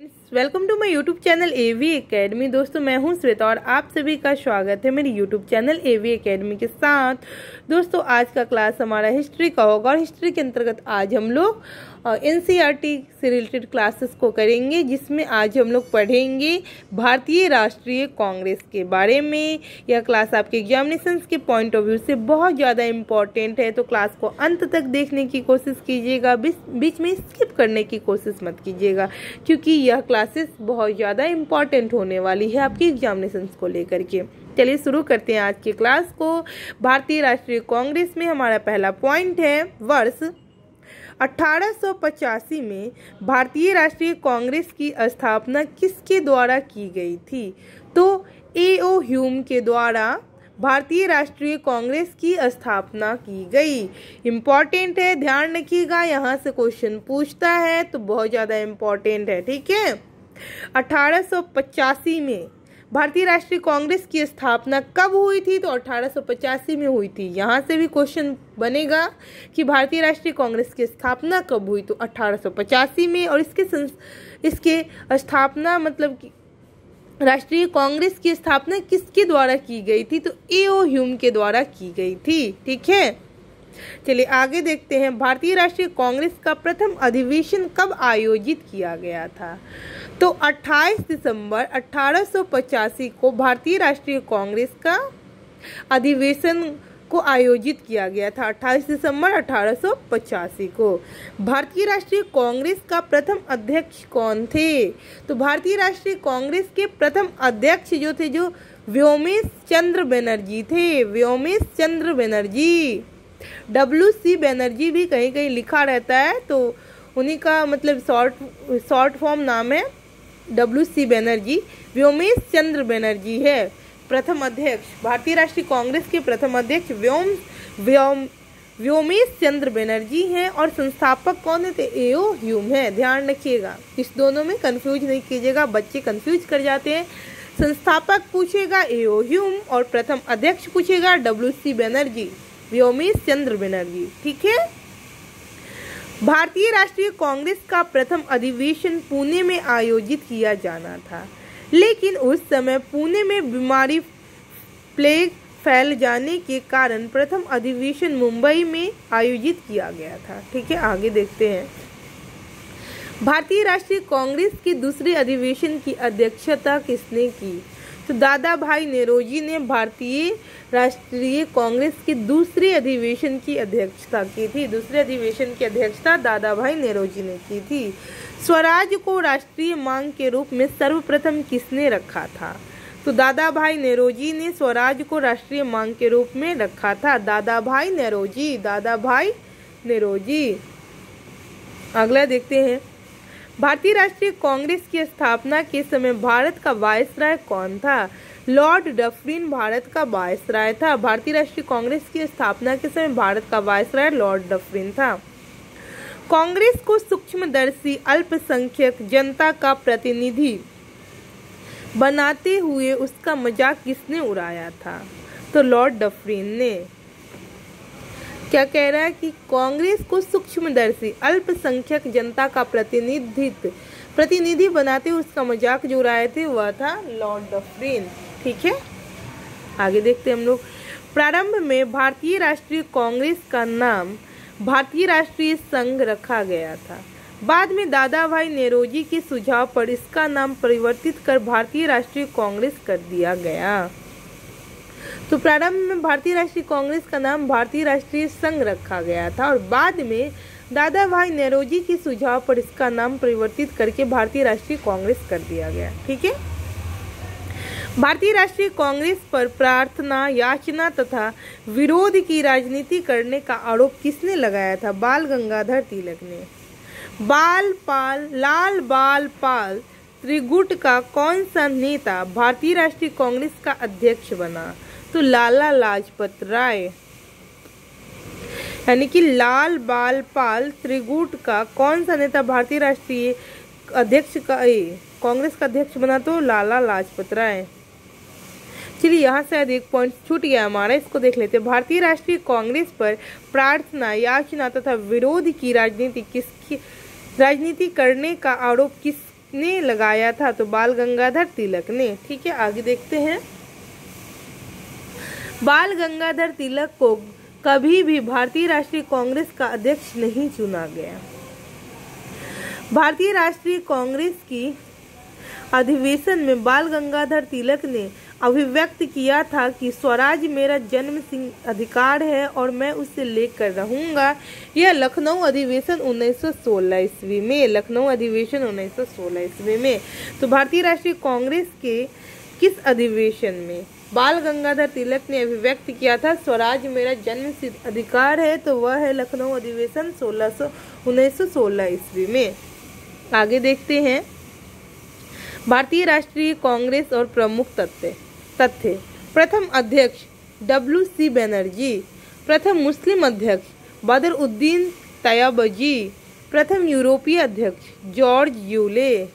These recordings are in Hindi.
Welcome to my YouTube channel AV academy. दोस्तों मैं हूं श्वेता और आप सभी का स्वागत है मेरे यूट्यूब चैनल एवी एकेडमी के साथ। दोस्तों आज का क्लास हमारा हिस्ट्री का होगा और हिस्ट्री के अंतर्गत आज हम लोग एनसीईआरटी से रिलेटेड क्लासेस को करेंगे, जिसमें आज हम लोग पढ़ेंगे भारतीय राष्ट्रीय कांग्रेस के बारे में। यह क्लास आपके एग्जामिनेशंस के पॉइंट ऑफ व्यू से बहुत ज़्यादा इम्पॉर्टेंट है, तो क्लास को अंत तक देखने की कोशिश कीजिएगा, बीच में स्किप करने की कोशिश मत कीजिएगा, क्योंकि यह क्लासेस बहुत ज़्यादा इम्पॉर्टेंट होने वाली है आपकी एग्जामिनेशंस को लेकर के। चलिए शुरू करते हैं आज की क्लास को। भारतीय राष्ट्रीय कांग्रेस में हमारा पहला पॉइंट है वर्ष 1885 में भारतीय राष्ट्रीय कांग्रेस की स्थापना किसके द्वारा की गई थी? तो ए.ओ. ह्यूम के द्वारा भारतीय राष्ट्रीय कांग्रेस की स्थापना की गई। इम्पॉर्टेंट है, ध्यान रखिएगा, यहाँ से क्वेश्चन पूछता है तो बहुत ज़्यादा इम्पॉर्टेंट है, ठीक है। 1885 में भारतीय राष्ट्रीय कांग्रेस की स्थापना कब हुई थी? तो 1885 में हुई थी। यहाँ से भी क्वेश्चन बनेगा कि भारतीय राष्ट्रीय कांग्रेस की स्थापना कब हुई, तो 1885 में। और इसके स्थापना मतलब कि राष्ट्रीय कांग्रेस की स्थापना किसके द्वारा की गई थी? तो ए.ओ. ह्यूम के द्वारा की गई थी, ठीक है। चलिए आगे देखते हैं, भारतीय राष्ट्रीय कांग्रेस का प्रथम अधिवेशन कब आयोजित किया गया था? तो 28 दिसंबर 1885 को भारतीय राष्ट्रीय कांग्रेस का अधिवेशन को आयोजित किया गया था। 28 दिसंबर 1885 को। भारतीय राष्ट्रीय कांग्रेस का प्रथम अध्यक्ष कौन थे? तो भारतीय राष्ट्रीय कांग्रेस के प्रथम अध्यक्ष जो थे, जो व्योमेश चंद्र बनर्जी थे। व्योमेश चंद्र बनर्जी, WC बनर्जी भी कहीं कहीं लिखा रहता है, तो उन्हीं का मतलब शॉर्ट फॉर्म नाम है WC बनर्जी। व्योमेश चंद्र बनर्जी है प्रथम अध्यक्ष। भारतीय राष्ट्रीय कांग्रेस के प्रथम अध्यक्ष व्योमेश चंद्र बनर्जी हैं। और संस्थापक कौन है? ए.ओ. ह्यूम है। ध्यान रखिएगा, इस दोनों में कंफ्यूज नहीं कीजिएगा, बच्चे कंफ्यूज कर जाते हैं। संस्थापक पूछेगा ए.ओ. ह्यूम और प्रथम अध्यक्ष पूछेगा WC बनर्जी, व्योमेश चंद्र बनर्जी, ठीक है। भारतीय राष्ट्रीय कांग्रेस का प्रथम अधिवेशन पुणे में आयोजित किया जाना था, लेकिन उस समय पुणे में बीमारी प्लेग फैल जाने के कारण प्रथम अधिवेशन मुंबई में आयोजित किया गया था, ठीक है। आगे देखते हैं, भारतीय राष्ट्रीय कांग्रेस के दूसरे अधिवेशन की अध्यक्षता किसने की? तो दादा भाई नौरोजी ने भारतीय राष्ट्रीय कांग्रेस के दूसरे अधिवेशन की अध्यक्षता की थी। दूसरे अधिवेशन की अध्यक्षता दादा भाई नौरोजी ने की थी। स्वराज को राष्ट्रीय मांग के रूप में सर्वप्रथम किसने रखा था? तो दादा भाई नौरोजी ने स्वराज को राष्ट्रीय मांग के रूप में रखा था। दादा भाई नौरोजी, दादा भाई नौरोजी। अगला देखते हैं, भारतीय राष्ट्रीय कांग्रेस की स्थापना के समय भारत का वायसराय कौन था? लॉर्ड डफरिन भारत का वायसराय था। भारतीय राष्ट्रीय कांग्रेस की स्थापना के समय भारत का वायसराय लॉर्ड डफरिन था। कांग्रेस को सूक्ष्मदर्शी अल्पसंख्यक जनता का प्रतिनिधि बनाते हुए उसका मजाक किसने उड़ाया था? तो लॉर्ड डफरिन ने। क्या कह रहा है कि कांग्रेस को सूक्ष्मदर्शी अल्पसंख्यक जनता का प्रतिनिधि बनाते हुए उसका मजाक जो उड़ाए थे वह था लॉर्ड डफरिन, ठीक है। आगे देखते हैं हम लोग, प्रारंभ में भारतीय राष्ट्रीय कांग्रेस का नाम भारतीय राष्ट्रीय संघ रखा गया था। बाद में दादा भाई नौरोजी के सुझाव पर इसका नाम परिवर्तित कर भारतीय राष्ट्रीय कांग्रेस कर दिया गया। तो प्रारंभ में भारतीय राष्ट्रीय कांग्रेस का नाम भारतीय राष्ट्रीय संघ रखा गया था और बाद में दादा भाई नौरोजी के सुझाव पर इसका नाम परिवर्तित करके भारतीय राष्ट्रीय कांग्रेस कर दिया गया, ठीक है। भारतीय राष्ट्रीय कांग्रेस पर प्रार्थना, याचना तथा विरोध की राजनीति करने का आरोप किसने लगाया था? बाल गंगाधर तिलक ने। लाल बाल पाल त्रिगुट का कौन सा नेता भारतीय राष्ट्रीय कांग्रेस का अध्यक्ष बना? तो लाला लाजपत राय। यानी कि लाल बाल पाल त्रिगुट का कौन सा नेता भारतीय राष्ट्रीय अध्यक्ष का कांग्रेस का अध्यक्ष बना? तो लाला लाजपत राय। चलिए यहाँ से एक पॉइंट छूट गया हमारा, इसको देख लेते हैं। भारतीय राष्ट्रीय कांग्रेस पर प्रार्थना, याचना तथा विरोध की राजनीति करने का आरोप किस किसने लगाया था? तो बाल गंगाधर तिलक ने। ठीक है, आगे देखते हैं। बाल गंगाधर तिलक को कभी भी भारतीय राष्ट्रीय कांग्रेस का अध्यक्ष नहीं चुना गया। भारतीय राष्ट्रीय कांग्रेस की अधिवेशन में बाल गंगाधर तिलक ने अभिव्यक्त किया था कि स्वराज मेरा जन्मसिद्ध अधिकार है और मैं उसे लेकर रहूंगा। यह लखनऊ अधिवेशन 1916 ईस्वी में, लखनऊ अधिवेशन 1916 ईस्वी में। तो भारतीय राष्ट्रीय कांग्रेस के किस अधिवेशन में बाल गंगाधर तिलक ने अभिव्यक्त किया था स्वराज मेरा जन्मसिद्ध अधिकार है? तो वह है लखनऊ अधिवेशन 1916 ईस्वी में। आगे देखते हैं भारतीय राष्ट्रीय कांग्रेस और प्रमुख तथ्य। प्रथम अध्यक्ष WC बनर्जी, प्रथम मुस्लिम अध्यक्ष बदरुद्दीन तैयबजी, प्रथम यूरोपीय अध्यक्ष जॉर्ज यूले,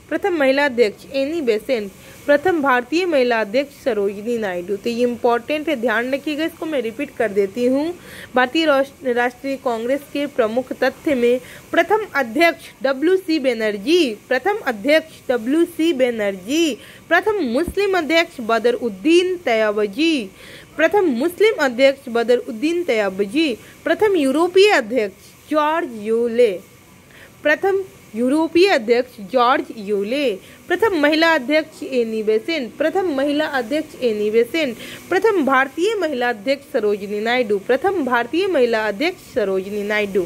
प्रथम महिला अध्यक्ष एनी बेसेंट, प्रथम भारतीय महिला अध्यक्ष सरोजिनी नायडू। तो ये इम्पोर्टेंट है, ध्यान रखिएगा, इसको मैं रिपीट कर देती हूँ। भारतीय राष्ट्रीय कांग्रेस के प्रमुख तथ्य में प्रथम अध्यक्ष WC बनर्जी, प्रथम अध्यक्ष WC बनर्जी, प्रथम मुस्लिम अध्यक्ष बदरुद्दीन तैयबजी, प्रथम मुस्लिम अध्यक्ष बदरुद्दीन तैयबजी, प्रथम यूरोपीय अध्यक्ष जॉर्ज यूले, प्रथम यूरोपीय अध्यक्ष जॉर्ज यूले, प्रथम महिला अध्यक्ष एनी बेसेंट, प्रथम महिला अध्यक्ष एनी बेसेंट, प्रथम भारतीय महिला अध्यक्ष सरोजिनी नायडू, प्रथम भारतीय महिला अध्यक्ष सरोजिनी नायडू।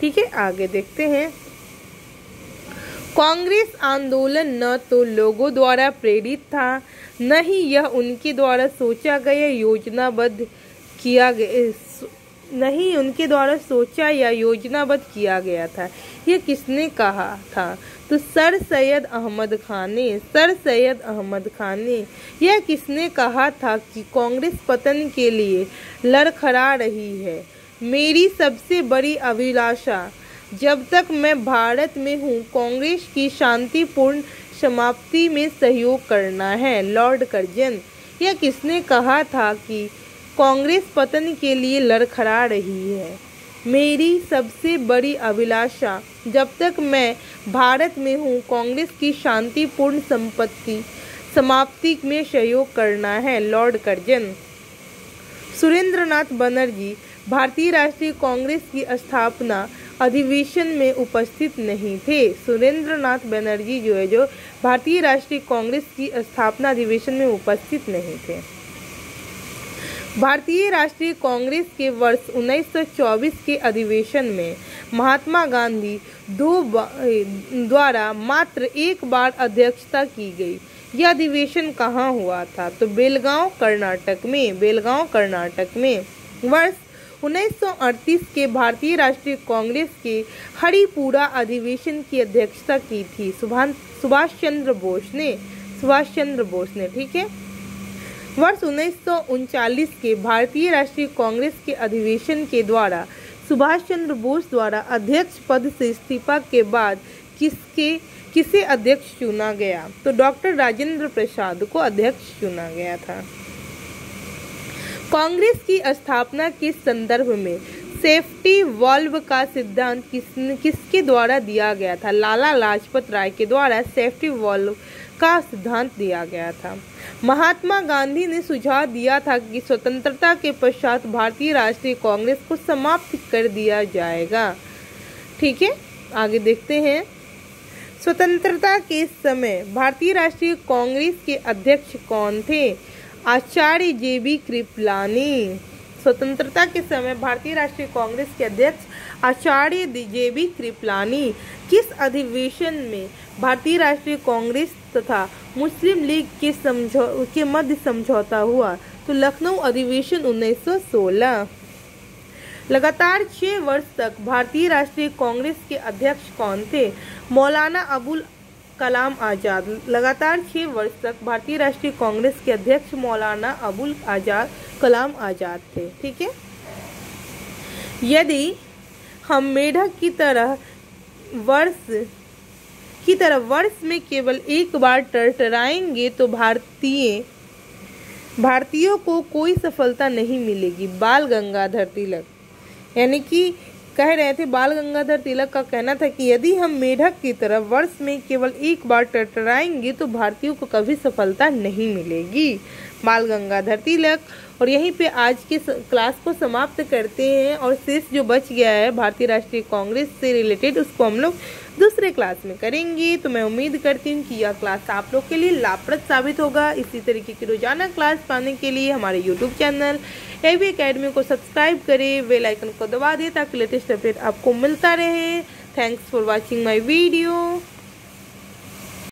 ठीक है, आगे देखते हैं। कांग्रेस आंदोलन न तो लोगों द्वारा प्रेरित था, न ही यह उनके द्वारा सोचा गया योजनाबद्ध किया गया नहीं उनके द्वारा सोचा या योजनाबद्ध किया गया था। यह किसने कहा था? तो सर सैयद अहमद खान ने। यह किसने कहा था कि कांग्रेस पतन के लिए लड़खड़ा रही है? मेरी सबसे बड़ी अभिलाषा जब तक मैं भारत में हूँ कांग्रेस की शांतिपूर्ण समाप्ति में सहयोग करना है, लॉर्ड कर्जन। यह किसने कहा था कि कांग्रेस पतन के लिए लड़खड़ा रही है? मेरी सबसे बड़ी अभिलाषा जब तक मैं भारत में हूँ कांग्रेस की शांतिपूर्ण समाप्ति में सहयोग करना है, लॉर्ड कर्जन। सुरेंद्रनाथ बनर्जी भारतीय राष्ट्रीय कांग्रेस की स्थापना अधिवेशन में उपस्थित नहीं थे। सुरेंद्रनाथ बनर्जी जो भारतीय राष्ट्रीय कांग्रेस की स्थापना अधिवेशन में उपस्थित नहीं थे। भारतीय राष्ट्रीय कांग्रेस के वर्ष 1924 के अधिवेशन में महात्मा गांधी द्वारा मात्र एक बार अध्यक्षता की गई। यह अधिवेशन कहाँ हुआ था? तो बेलगांव कर्नाटक में। वर्ष 1938 के भारतीय राष्ट्रीय कांग्रेस के हरिपुरा अधिवेशन की अध्यक्षता की थी सुभाष चंद्र बोस ने। ठीक है। वर्ष 1939 के भारतीय राष्ट्रीय कांग्रेस के अधिवेशन के द्वारा सुभाष चंद्र बोस द्वारा अध्यक्ष पद से इस्तीफा के बाद किसे अध्यक्ष चुना गया? तो डॉक्टर राजेंद्र प्रसाद को अध्यक्ष चुना गया था। कांग्रेस की स्थापना के संदर्भ में सेफ्टी वॉल्व का सिद्धांत किसके द्वारा दिया गया था? लाला लाजपत राय के द्वारा सेफ्टी वॉल्व का सिद्धांत दिया गया था। महात्मा गांधी ने सुझाव दिया था कि स्वतंत्रता के पश्चात भारतीय राष्ट्रीय कांग्रेस को समाप्त कर दिया जाएगा। ठीक है, आगे देखते हैं। स्वतंत्रता के समय भारतीय राष्ट्रीय कांग्रेस के अध्यक्ष कौन थे? आचार्य JB कृपलानी। स्वतंत्रता के समय भारतीय राष्ट्रीय कांग्रेस के अध्यक्ष आचार्य JB कृपलानी। किस अधिवेशन में भारतीय राष्ट्रीय कांग्रेस तथा मुस्लिम लीग के मध्य समझौता हुआ? तो लखनऊ अधिवेशन 1916। लगातार 6 वर्ष तक भारतीय राष्ट्रीय कांग्रेस के अध्यक्ष कौन थे? मौलाना अबुल कलाम आजाद। लगातार 6 वर्ष तक भारतीय राष्ट्रीय कांग्रेस के अध्यक्ष मौलाना अबुल कलाम आजाद थे। ठीक है। यदि हम मेढक की तरह वर्ष में केवल एक बार टरटराएंगे तो भारतीयों को कोई सफलता नहीं मिलेगी। बाल गंगाधर तिलक। यानी कि कह रहे थे। बाल गंगाधर तिलक का कहना था कि यदि हम मेढक की तरह वर्ष में केवल एक बार टरटराएंगे तो भारतीयों को कभी सफलता नहीं मिलेगी। बाल गंगाधर तिलक। और यहीं पे आज के क्लास को समाप्त करते हैं और शेष जो बच गया है भारतीय राष्ट्रीय कांग्रेस से रिलेटेड उसको हम लोग दूसरे क्लास में करेंगे। तो मैं उम्मीद करती हूँ कि यह क्लास आप लोग के लिए लाभप्रद साबित होगा। इसी तरीके की रोजाना क्लास पाने के लिए हमारे यूट्यूब चैनल AV एकेडमी को सब्सक्राइब करें, बेल आइकन को दबा दें ताकि लेटेस्ट अपडेट आपको मिलता रहे। Thanks for watching my video.